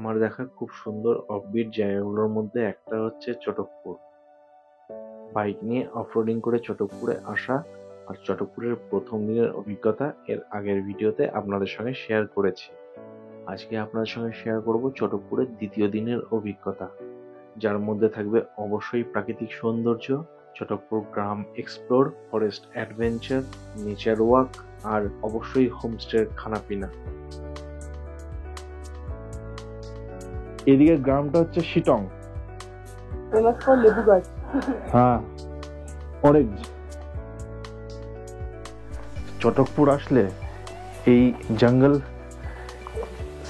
আমার দেখা খুব সুন্দর অফবিট জায়গাগুলোর মধ্যে একটা হচ্ছে চটকপুর। বাইক নিয়ে অফরোডিং করে চটকপুরে আসা আর চটকপুরের প্রথম দিনের অভিজ্ঞতা এর আগের ভিডিওতে আপনাদের সঙ্গে শেয়ার করেছি। আজকে আপনাদের সঙ্গে শেয়ার করব চটকপুরের দ্বিতীয় দিনের অভিজ্ঞতা, যার মধ্যে থাকবে অবশ্যই প্রাকৃতিক সৌন্দর্য, চটকপুর গ্রাম explore, forest adventure, nature walk আর অবশ্যই হোমস্টের খানাপিনা। এদিকের গ্রামটা হচ্ছে শিটং, ফেমাস ফর লেবু গাছ। হ্যাঁ, অরেঞ্জ। চটকপুর আসলে এই জঙ্গল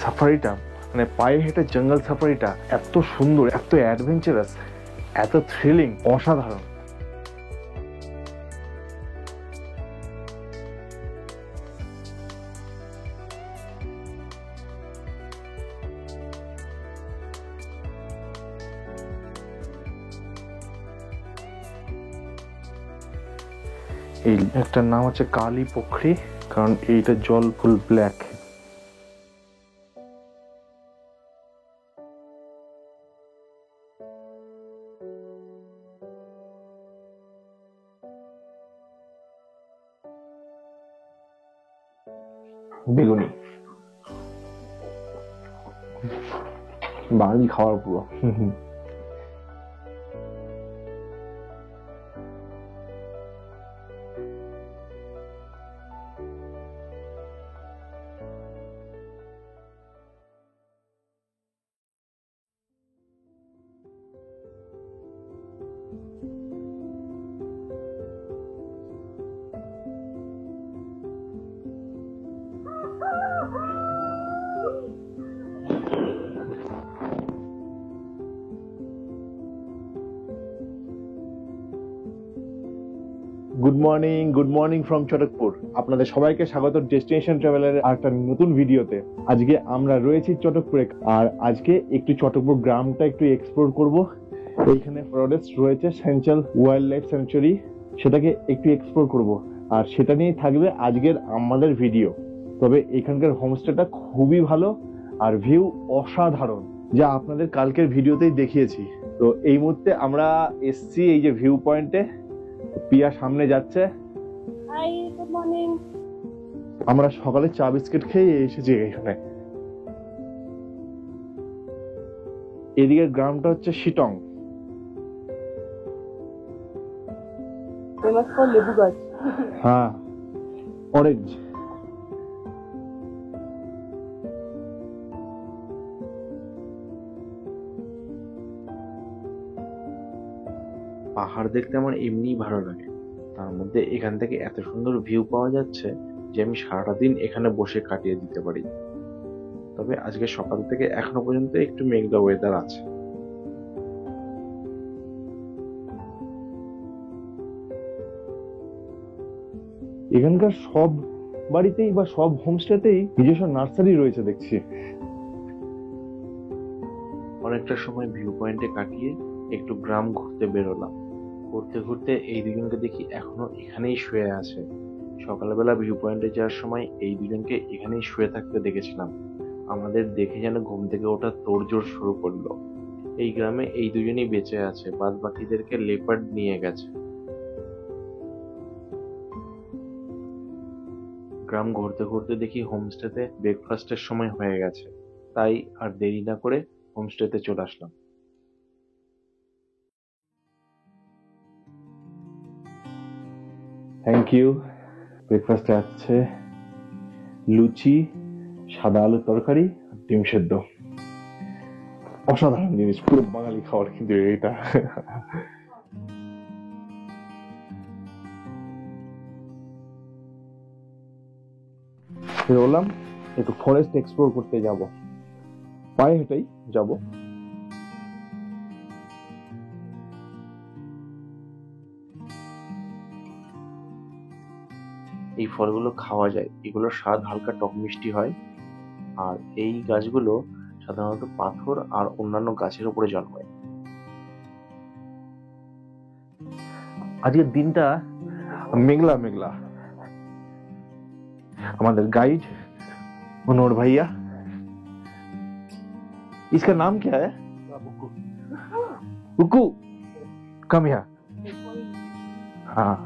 সাফারিটা, মানে পায়ে হেঁটে জঙ্গল সাফারিটা এত সুন্দর, এত অ্যাডভেঞ্চারাস, এত থ্রিলিং, অসাধারণ। এই একটার নাম হচ্ছে কালী পুখরি, কারণ এইটা জল ফুল ব্ল্যাক। বেগুনি বাঙালি খাওয়ার পুরো। Good morning from Chatakpur. আপনাদের সবাইকে স্বাগত ডেস্টিনেশন ট্রাভেলার একটা নতুন ভিডিওতে। আজকে আমরা রয়েছি চটকপুরে, আর আজকে একটু চটকপুর গ্রামটা একটু এক্সপ্লোর করব। এইখানে ফরেস্ট রয়েছে, সেন্ট্রাল ওয়াইল্ড লাইফ স্যাংচুয়ারি, সেটাকে একটু এক্সপ্লোর করব, আর সেটা নিয়ে থাকবে আজকের আমাদের ভিডিও। তবে এখানকার হোমস্টেটা খুবই ভালো আর ভিউ অসাধারণ, যা আপনাদের কালকের ভিডিওতেই দেখিয়েছি। তো এই মুহূর্তে আমরা এসছি এই যে ভিউ পয়েন্টে। পিয়া সামনে যাচ্ছে। Hi, good morning. আমরা সকালে চা বিস্কিট খেয়ে এসেছি এখানে। এদিকের গ্রামটা হচ্ছে শিটং, ফেমাস ফর লেবু গাছ। হ্যাঁ, অরেঞ্জ। পাহাড় দেখতে আমার এমনিই ভালো লাগে, তার মধ্যে এখান থেকে এত সুন্দর ভিউ পাওয়া যাচ্ছে যে আমি সারাটা দিন এখানে বসে কাটিয়ে দিতে পারি। তবে আজকে সকাল থেকে এখনো পর্যন্ত একটু মেঘলা ওয়েদার আছে। এখানকার সব বাড়িতেই বা সব হোমস্টেতেই নিজস্ব নার্সারি রয়েছে দেখছি। অনেকটা সময় ভিউ পয়েন্টে কাটিয়ে একটু গ্রাম ঘুরতে বেরোলাম। ঘুরতে ঘুরতে এই দুজনকে দেখি এখনো এখানেই শুয়ে আছে। সকালবেলা ভিউ পয়েন্টে যাওয়ার সময় এই দুজনকে এখানেই শুয়ে থাকতে দেখেছিলাম। আমাদের দেখে যেন ঘুম থেকে ওঠা তোড়জোড় শুরু করলো। এই গ্রামে এই দুজনই বেঁচে আছে, বাদ বাকিদেরকে লেপার্ড নিয়ে গেছে। গ্রাম ঘুরতে ঘুরতে দেখি হোমস্টেতে ব্রেকফাস্টের সময় হয়ে গেছে, তাই আর দেরি না করে হোমস্টেতে চলে আসলাম। Thank you. ব্রেকফাস্টে আছে লুচি, সাদা আলুর তরকারি, ডিম সেদ্ধ। অসাধারণ জিনিস, পুরো বাঙালি খাবার কিন্তু এটা। বেরোলাম, একটু ফরেস্ট এক্সপ্লোর করতে যাব, পায়ে হেঁটেই যাব। এই ফলগুলো খাওয়া যায়, এগুলোর স্বাদ হালকা টক মিষ্টি হয়। আর এই গাছগুলো সাধারণত পাথর আর অন্যান্য গাছের উপরে জন্মায়। আজকের দিনটা মেঘলা মেঘলা। আমাদের গাইড মনোহর ভাইয়া इसका नाम क्या है? बुकू, कम यहाँ। हाँ,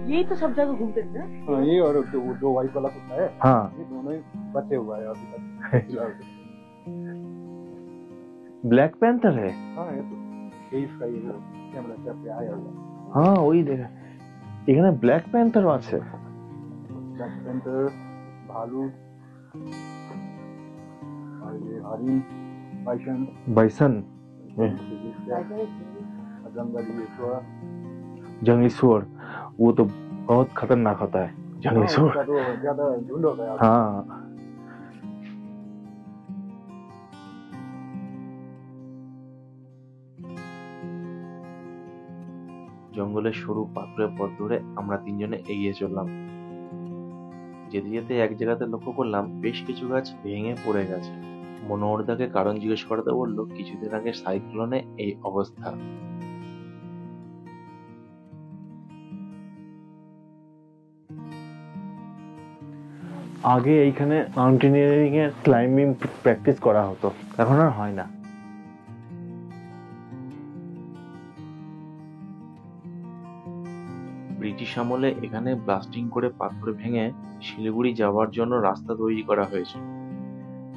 यही तो सब जगह घूमते थे ना। हाँ, ये और वो जो व्हाइट वाला कुत्ता है, हाँ। ये दोनों ही बचे हुआ है अभी तक फिलहाल तो। ब्लैक पैंथर है। हाँ, ये तो यही इसका ये कैमरा से पे आया हुआ। हाँ, वही देखा। এখানে ব্ল্যাক প্যান্থারও আছে। ब्लैक पैंथर, भालू और ये हरिन, बाइसन, बाइसन, जंगली सुअर। जंगली सुअर, वो तो बहुत खतरनाक होता है जंगली सुअर। उसका तो ज्यादा झुंड होता है। हाँ, জঙ্গলের সরু পাথরের পথ ধরে আমরা তিনজনে এগিয়ে চললাম। যেতে যেতে এক জায়গাতে লক্ষ্য করলাম বেশ কিছু গাছ ভেঙে পড়ে গেছে। মনোহরদাকে কারণ জিজ্ঞেস করাতে বলল কিছুদিন আগে সাইক্লোনে এই অবস্থা। আগে এইখানে মাউন্টেনিয়ারিং এর ক্লাইম্বিং প্র্যাকটিস করা হতো, এখন আর হয় না। ব্রিটিশ আমলে এখানে ব্লাস্টিং করে পাথর ভেঙে শিলিগুড়ি যাওয়ার জন্য রাস্তা তৈরি করা হয়েছে,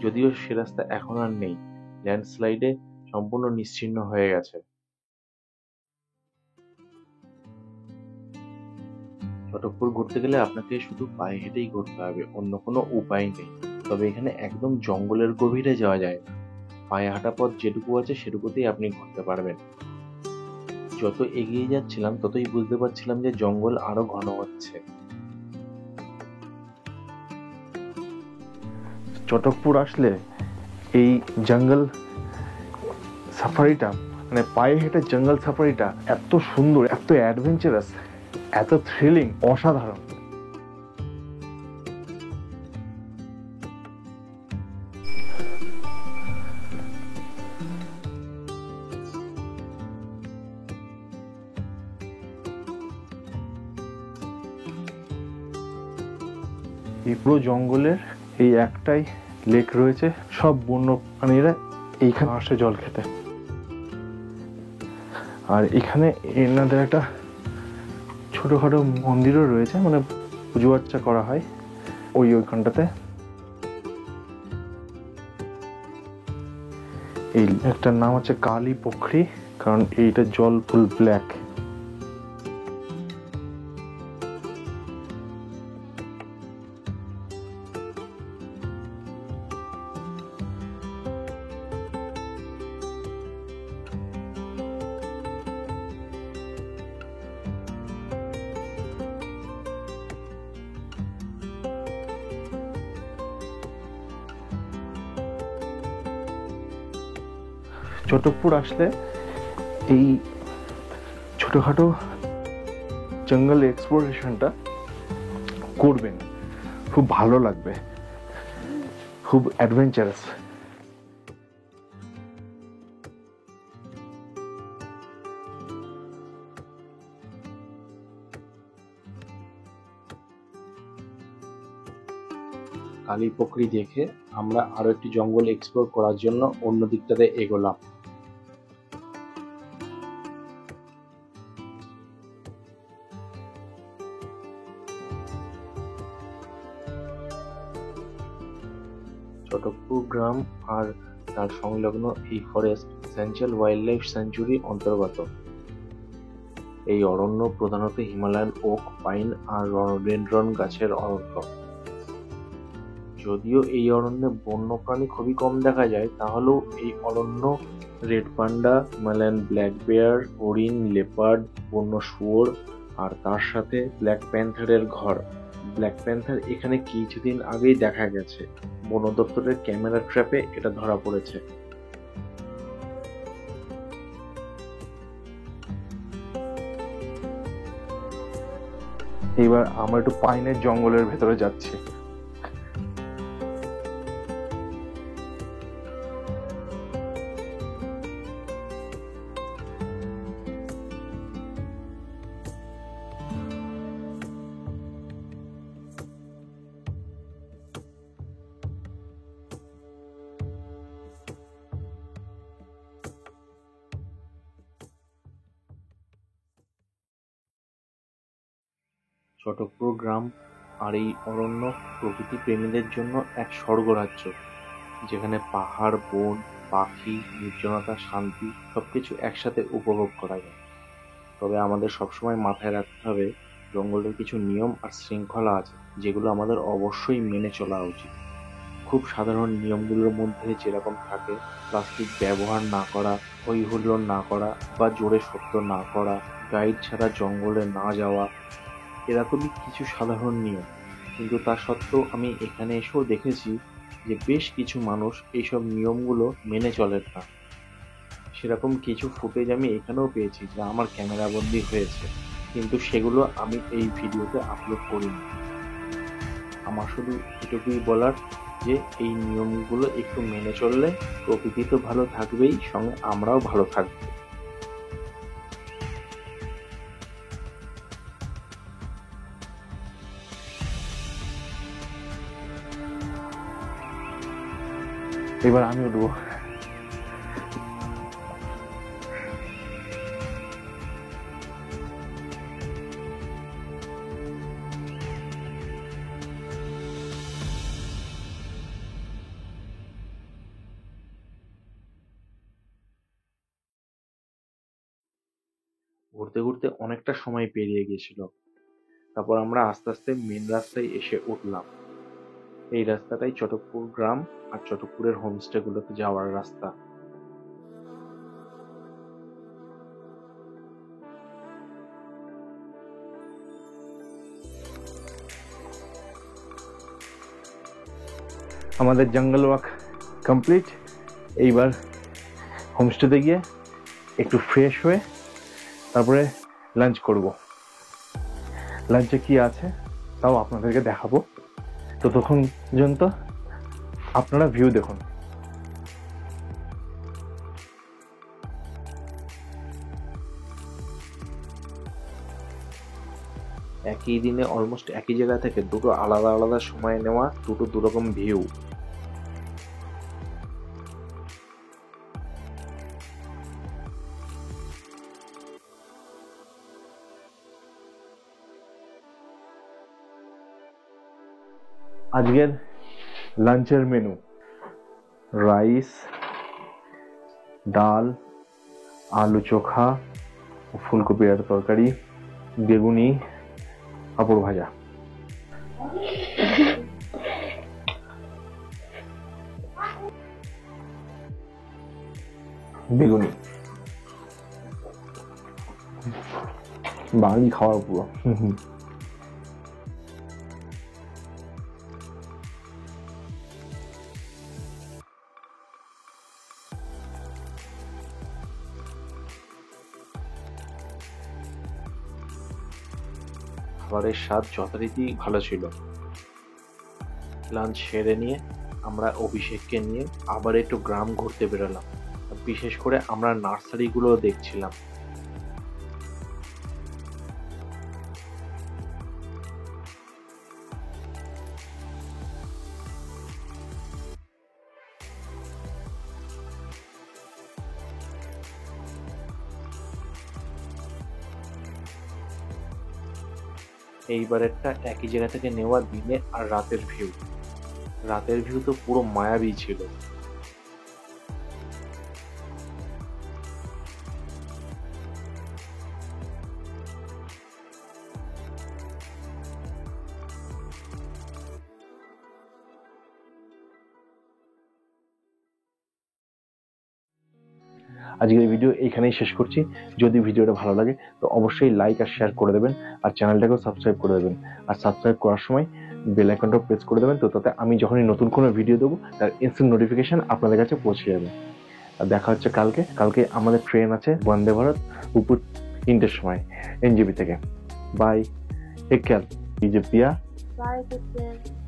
যদিও সে রাস্তা এখন আর নেই, ল্যান্ডস্লাইডে সম্পূর্ণ নিশ্চিহ্ন হয়ে গেছে। চটকপুর ঘুরতে গেলে আপনাকে শুধু পায়ে হেঁটেই ঘুরতে হবে, অন্য কোনো উপায় নেই। তবে এখানে একদম জঙ্গলের গভীরে যাওয়া যায় না, পায়ে হাঁটা পথ যেটুকু আছে সেটুকুতেই আপনি ঘুরতে পারবেন। যত এগিয়ে যাচ্ছিলাম ততই বুঝতে পারছিলাম যে জঙ্গল আরো ঘন হচ্ছে। চটকপুর আসলে এই জঙ্গল সাফারিটা, মানে পায়ে হেঁটে জঙ্গল সাফারিটা এত সুন্দর, এত অ্যাডভেঞ্চারাস, এত থ্রিলিং, অসাধারণ। এই পুরো জঙ্গলের এই একটাই লেক রয়েছে, সব বন্য প্রাণীরা এইখানে আসে জল খেতে। আর এখানে এনাদের একটা ছোটখাটো মন্দিরও রয়েছে, মানে পুজো আর্চা করা হয় ওইখানটাতে। এই একটার নাম হচ্ছে কালী পুকুরি, কারণ এইটা জল ফুল ব্ল্যাক। চটকপুর আসলে এই ছোটখাটো জঙ্গল এক্সপ্লোরেশনটা করবেন, খুব ভালো লাগবে, খুব অ্যাডভেঞ্চারাস। কালী পুকুরি দেখে আমরা আরো একটি জঙ্গল এক্সপ্লোর করার জন্য অন্য দিকটাতে এগোলাম। চটকপুর গ্রাম আর তার সংলগ্ন এই forest central wild life sanctuary অন্তর্গত। এই অরণ্য প্রধানত হিমালয়ান ওক, পাইন আর রডোডেনড্রন গাছের অরণ্য। যদিও এই অরণ্যে বন্যপ্রাণী খুবই কম দেখা যায়, তাহলেও এই অরণ্য red panda, Himalayan black bear, হরিণ, লেপার্ড, বন্য শুয়োর আর তার সাথে ব্ল্যাক প্যান্থারের ঘর। ব্ল্যাক প্যান্থার এখানে কিছুদিন আগেই দেখা গেছে, বন দপ্তরের ক্যামেরা ট্র্যাপে এটা ধরা পড়েছে। এবার আমরা একটু পাইনের জঙ্গলের ভেতরে যাচ্ছি। চটকপুর গ্রাম আর এই অরণ্য প্রকৃতি প্রেমীদের জন্য এক স্বর্গরাজ্য, যেখানে পাহাড়, বন, পাখি, নির্জনতা, শান্তি সবকিছু একসাথে উপভোগ করা যায়। তবে আমাদের সবসময় মাথায় রাখতে হবে, জঙ্গলের কিছু নিয়ম আর শৃঙ্খলা আছে যেগুলো আমাদের অবশ্যই মেনে চলা উচিত। খুব সাধারণ নিয়মগুলোর মধ্যে যেরকম থাকে প্লাস্টিক ব্যবহার না করা, হই হুল্লোড় না করা বা জোরে শব্দ না করা, গাইড ছাড়া জঙ্গলে না যাওয়া, এরকমই কিছু সাধারণ নিয়ম। কিন্তু তা সত্ত্বেও আমি এখানে এসেও দেখেছি যে বেশ কিছু মানুষ এইসব নিয়মগুলো মেনে চলেন না। সেরকম কিছু ফুটেজ আমি এখানেও পেয়েছি যা আমার ক্যামেরা বন্দী হয়েছে, কিন্তু সেগুলো আমি এই ভিডিওতে আপলোড করিনি। আমার শুধু এটুকুই বলার যে এই নিয়মগুলো একটু মেনে চললে প্রকৃতি তো ভালো থাকবেই, সঙ্গে আমরাও ভালো থাকবো। এবার আমি উঠবো। ঘুরতে ঘুরতে অনেকটা সময় পেরিয়ে গেছিল। তারপর আমরা আস্তে আস্তে মেন রাস্তায় এসে উঠলাম। এই রাস্তাটাই চটকপুর গ্রাম আর চটকপুরের হোমস্টে গুলোতে যাওয়ার রাস্তা। আমাদের জঙ্গল ওয়াক কমপ্লিট। এইবার হোমস্টেতে গিয়ে একটু ফ্রেশ হয়ে তারপরে লাঞ্চ করব। লাঞ্চে কি আছে তাও আপনাদেরকে দেখাবো। ততক্ষণ পর্যন্ত আপনারা ভিউ দেখুন। একই দিনে অলমোস্ট একই জায়গা থেকে দুটো আলাদা আলাদা সময় নেওয়া, দুটো দুরকম ভিউ। আজকের লাঞ্চের মেনু: রাইস, ডাল, আলু চোখা, ফুলকপির তরকারি, বেগুনি, পাঁপড় ভাজা। বেগুনি বাঙালি খাওয়ার পুরো। খাবারের স্বাদ যথারীতি ভালো ছিল। লাঞ্চ সেরে নিয়ে আমরা অভিষেককে নিয়ে আবার একটু গ্রাম ঘুরতে বেরোলাম। বিশেষ করে আমরা নার্সারিগুলো দেখছিলাম। এইবারেরটা একই জায়গা থেকে নেওয়া দিনে আর রাতের ভিউ। রাতের ভিউ তো পুরো মায়াবী ছিল। আজকের ভিডিও এইখানেই শেষ করছি। যদি ভিডিওটা ভালো লাগে তো অবশ্যই লাইক আর শেয়ার করে দেবেন, আর চ্যানেলটাকেও সাবস্ক্রাইব করে দেবেন। আর সাবস্ক্রাইব করার সময় বেল আইকনটা প্রেস করে দেবেন, তো তাতে আমি যখনই নতুন কোনো ভিডিও দেবো তার ইনস্ট্যান্ট নোটিফিকেশন আপনাদের কাছে পৌঁছে যাবে। আর দেখা হচ্ছে কালকে আমাদের ট্রেন আছে বন্দে ভারত দুপুর 3টের সময় এনজেপি থেকে। Bye, take care. এই যে প্রিয়া। Bye, take care.